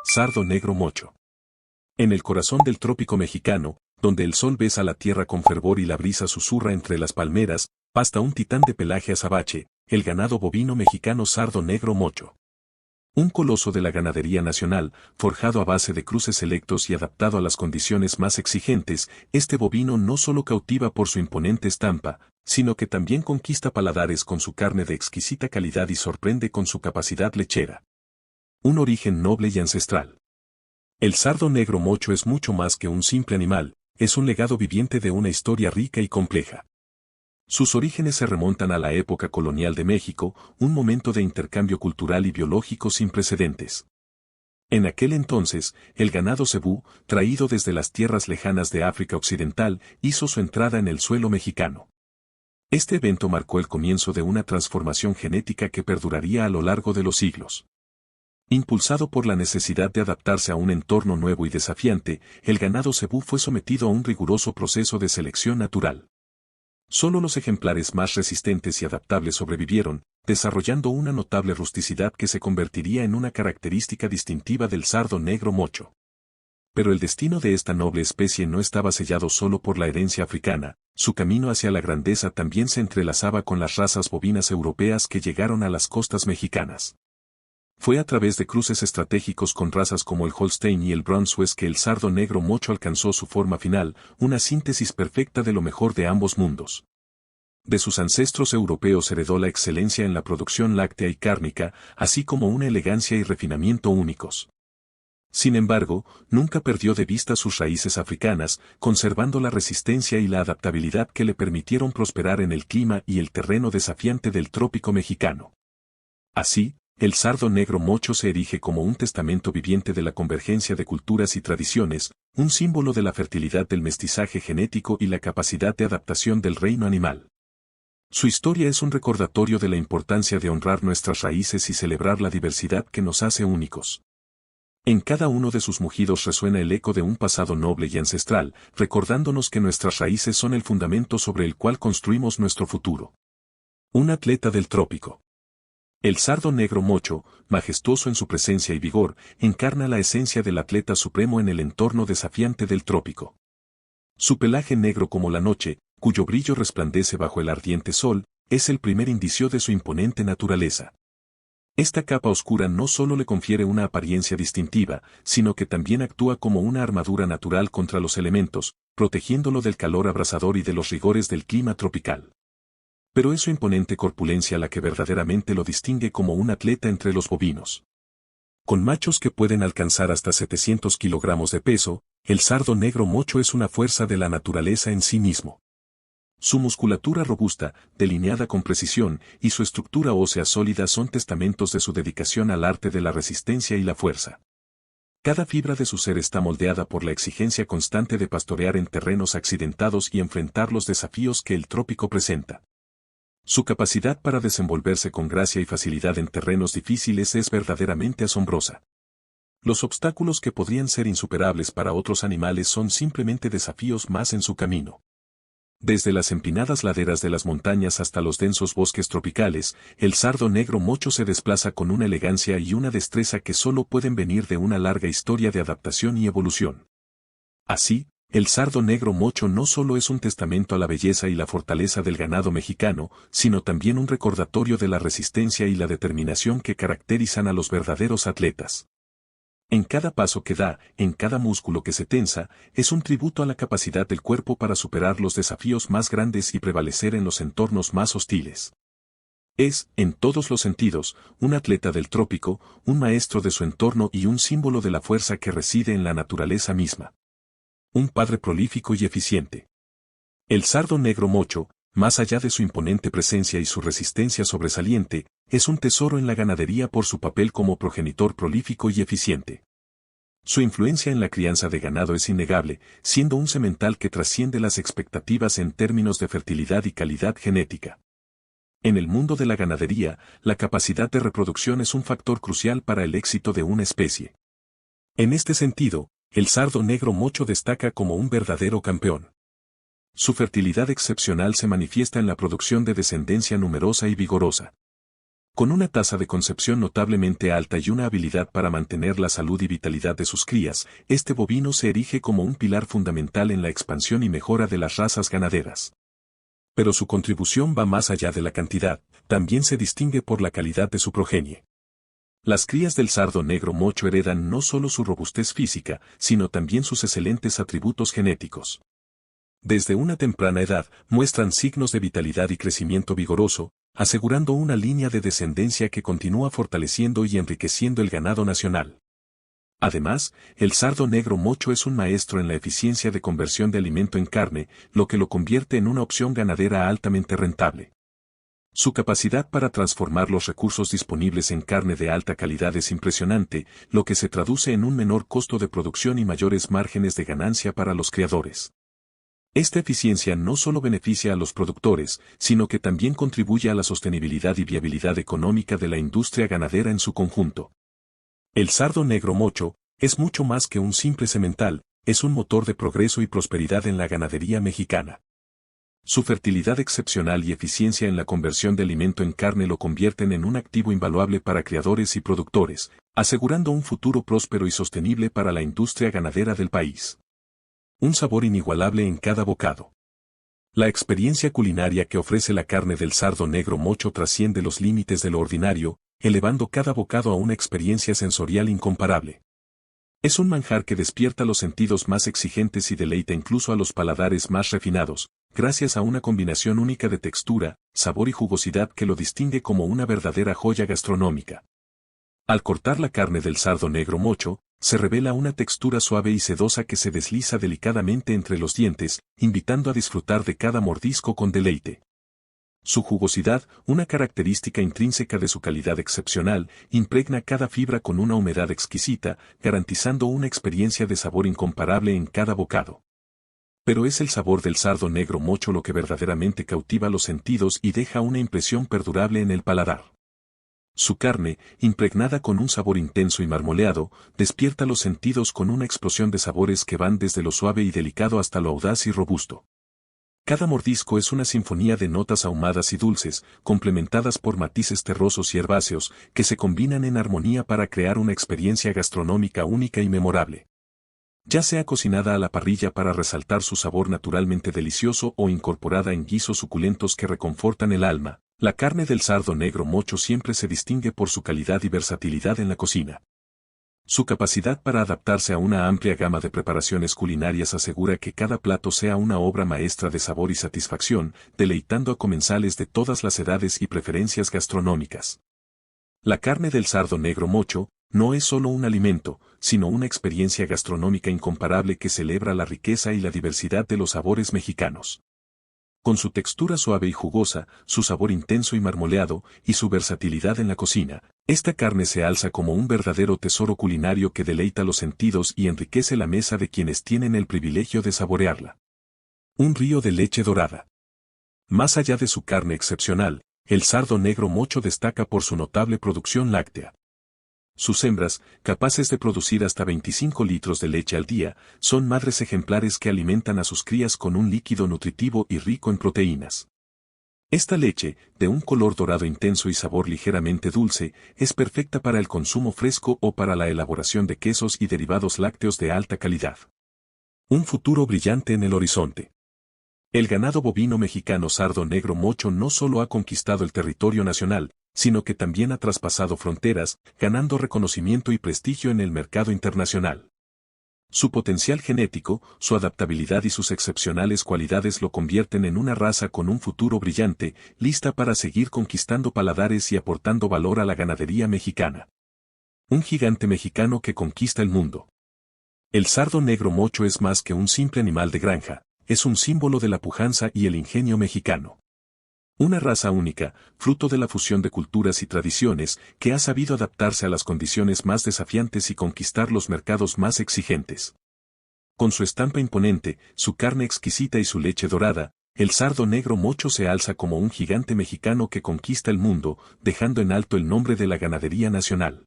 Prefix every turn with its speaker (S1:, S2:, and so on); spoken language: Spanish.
S1: Sardo negro mocho. En el corazón del trópico mexicano, donde el sol besa la tierra con fervor y la brisa susurra entre las palmeras, pasta un titán de pelaje azabache, el ganado bovino mexicano sardo negro mocho. Un coloso de la ganadería nacional, forjado a base de cruces selectos y adaptado a las condiciones más exigentes, este bovino no solo cautiva por su imponente estampa, sino que también conquista paladares con su carne de exquisita calidad y sorprende con su capacidad lechera. Un origen noble y ancestral. El sardo negro mocho es mucho más que un simple animal, es un legado viviente de una historia rica y compleja. Sus orígenes se remontan a la época colonial de México, un momento de intercambio cultural y biológico sin precedentes. En aquel entonces, el ganado cebú, traído desde las tierras lejanas de África Occidental, hizo su entrada en el suelo mexicano. Este evento marcó el comienzo de una transformación genética que perduraría a lo largo de los siglos. Impulsado por la necesidad de adaptarse a un entorno nuevo y desafiante, el ganado cebú fue sometido a un riguroso proceso de selección natural. Solo los ejemplares más resistentes y adaptables sobrevivieron, desarrollando una notable rusticidad que se convertiría en una característica distintiva del sardo negro mocho. Pero el destino de esta noble especie no estaba sellado solo por la herencia africana, su camino hacia la grandeza también se entrelazaba con las razas bovinas europeas que llegaron a las costas mexicanas. Fue a través de cruces estratégicos con razas como el Holstein y el Brunswick que el sardo negro mocho alcanzó su forma final, una síntesis perfecta de lo mejor de ambos mundos. De sus ancestros europeos heredó la excelencia en la producción láctea y cárnica, así como una elegancia y refinamiento únicos. Sin embargo, nunca perdió de vista sus raíces africanas, conservando la resistencia y la adaptabilidad que le permitieron prosperar en el clima y el terreno desafiante del trópico mexicano. Así, el sardo negro mocho se erige como un testamento viviente de la convergencia de culturas y tradiciones, un símbolo de la fertilidad del mestizaje genético y la capacidad de adaptación del reino animal. Su historia es un recordatorio de la importancia de honrar nuestras raíces y celebrar la diversidad que nos hace únicos. En cada uno de sus mugidos resuena el eco de un pasado noble y ancestral, recordándonos que nuestras raíces son el fundamento sobre el cual construimos nuestro futuro. Un atleta del trópico. El sardo negro mocho, majestuoso en su presencia y vigor, encarna la esencia del atleta supremo en el entorno desafiante del trópico. Su pelaje negro como la noche, cuyo brillo resplandece bajo el ardiente sol, es el primer indicio de su imponente naturaleza. Esta capa oscura no solo le confiere una apariencia distintiva, sino que también actúa como una armadura natural contra los elementos, protegiéndolo del calor abrasador y de los rigores del clima tropical. Pero es su imponente corpulencia la que verdaderamente lo distingue como un atleta entre los bovinos. Con machos que pueden alcanzar hasta 700 kilogramos de peso, el sardo negro mocho es una fuerza de la naturaleza en sí mismo. Su musculatura robusta, delineada con precisión, y su estructura ósea sólida son testamentos de su dedicación al arte de la resistencia y la fuerza. Cada fibra de su ser está moldeada por la exigencia constante de pastorear en terrenos accidentados y enfrentar los desafíos que el trópico presenta. Su capacidad para desenvolverse con gracia y facilidad en terrenos difíciles es verdaderamente asombrosa. Los obstáculos que podrían ser insuperables para otros animales son simplemente desafíos más en su camino. Desde las empinadas laderas de las montañas hasta los densos bosques tropicales, el sardo negro mocho se desplaza con una elegancia y una destreza que solo pueden venir de una larga historia de adaptación y evolución. Así, el sardo negro mocho no solo es un testamento a la belleza y la fortaleza del ganado mexicano, sino también un recordatorio de la resistencia y la determinación que caracterizan a los verdaderos atletas. En cada paso que da, en cada músculo que se tensa, es un tributo a la capacidad del cuerpo para superar los desafíos más grandes y prevalecer en los entornos más hostiles. Es, en todos los sentidos, un atleta del trópico, un maestro de su entorno y un símbolo de la fuerza que reside en la naturaleza misma. Un padre prolífico y eficiente. El sardo negro mocho, más allá de su imponente presencia y su resistencia sobresaliente, es un tesoro en la ganadería por su papel como progenitor prolífico y eficiente. Su influencia en la crianza de ganado es innegable, siendo un semental que trasciende las expectativas en términos de fertilidad y calidad genética. En el mundo de la ganadería, la capacidad de reproducción es un factor crucial para el éxito de una especie. En este sentido, el sardo negro mocho destaca como un verdadero campeón. Su fertilidad excepcional se manifiesta en la producción de descendencia numerosa y vigorosa. Con una tasa de concepción notablemente alta y una habilidad para mantener la salud y vitalidad de sus crías, este bovino se erige como un pilar fundamental en la expansión y mejora de las razas ganaderas. Pero su contribución va más allá de la cantidad, también se distingue por la calidad de su progenie. Las crías del sardo negro mocho heredan no solo su robustez física, sino también sus excelentes atributos genéticos. Desde una temprana edad, muestran signos de vitalidad y crecimiento vigoroso, asegurando una línea de descendencia que continúa fortaleciendo y enriqueciendo el ganado nacional. Además, el sardo negro mocho es un maestro en la eficiencia de conversión de alimento en carne, lo que lo convierte en una opción ganadera altamente rentable. Su capacidad para transformar los recursos disponibles en carne de alta calidad es impresionante, lo que se traduce en un menor costo de producción y mayores márgenes de ganancia para los criadores. Esta eficiencia no solo beneficia a los productores, sino que también contribuye a la sostenibilidad y viabilidad económica de la industria ganadera en su conjunto. El sardo negro mocho es mucho más que un simple semental, es un motor de progreso y prosperidad en la ganadería mexicana. Su fertilidad excepcional y eficiencia en la conversión de alimento en carne lo convierten en un activo invaluable para criadores y productores, asegurando un futuro próspero y sostenible para la industria ganadera del país. Un sabor inigualable en cada bocado. La experiencia culinaria que ofrece la carne del sardo negro mocho trasciende los límites de lo ordinario, elevando cada bocado a una experiencia sensorial incomparable. Es un manjar que despierta los sentidos más exigentes y deleita incluso a los paladares más refinados, gracias a una combinación única de textura, sabor y jugosidad que lo distingue como una verdadera joya gastronómica. Al cortar la carne del sardo negro mocho, se revela una textura suave y sedosa que se desliza delicadamente entre los dientes, invitando a disfrutar de cada mordisco con deleite. Su jugosidad, una característica intrínseca de su calidad excepcional, impregna cada fibra con una humedad exquisita, garantizando una experiencia de sabor incomparable en cada bocado. Pero es el sabor del sardo negro mocho lo que verdaderamente cautiva los sentidos y deja una impresión perdurable en el paladar. Su carne, impregnada con un sabor intenso y marmoleado, despierta los sentidos con una explosión de sabores que van desde lo suave y delicado hasta lo audaz y robusto. Cada mordisco es una sinfonía de notas ahumadas y dulces, complementadas por matices terrosos y herbáceos, que se combinan en armonía para crear una experiencia gastronómica única y memorable. Ya sea cocinada a la parrilla para resaltar su sabor naturalmente delicioso o incorporada en guisos suculentos que reconfortan el alma, la carne del sardo negro mocho siempre se distingue por su calidad y versatilidad en la cocina. Su capacidad para adaptarse a una amplia gama de preparaciones culinarias asegura que cada plato sea una obra maestra de sabor y satisfacción, deleitando a comensales de todas las edades y preferencias gastronómicas. La carne del sardo negro mocho no es solo un alimento, sino una experiencia gastronómica incomparable que celebra la riqueza y la diversidad de los sabores mexicanos. Con su textura suave y jugosa, su sabor intenso y marmoleado, y su versatilidad en la cocina, esta carne se alza como un verdadero tesoro culinario que deleita los sentidos y enriquece la mesa de quienes tienen el privilegio de saborearla. Un río de leche dorada. Más allá de su carne excepcional, el sardo negro mocho destaca por su notable producción láctea. Sus hembras, capaces de producir hasta 25 litros de leche al día, son madres ejemplares que alimentan a sus crías con un líquido nutritivo y rico en proteínas. Esta leche, de un color dorado intenso y sabor ligeramente dulce, es perfecta para el consumo fresco o para la elaboración de quesos y derivados lácteos de alta calidad. Un futuro brillante en el horizonte. El ganado bovino mexicano sardo negro mocho no solo ha conquistado el territorio nacional, sino que también ha traspasado fronteras, ganando reconocimiento y prestigio en el mercado internacional. Su potencial genético, su adaptabilidad y sus excepcionales cualidades lo convierten en una raza con un futuro brillante, lista para seguir conquistando paladares y aportando valor a la ganadería mexicana. Un gigante mexicano que conquista el mundo. El sardo negro mocho es más que un simple animal de granja, es un símbolo de la pujanza y el ingenio mexicano. Una raza única, fruto de la fusión de culturas y tradiciones, que ha sabido adaptarse a las condiciones más desafiantes y conquistar los mercados más exigentes. Con su estampa imponente, su carne exquisita y su leche dorada, el sardo negro mocho se alza como un gigante mexicano que conquista el mundo, dejando en alto el nombre de la ganadería nacional.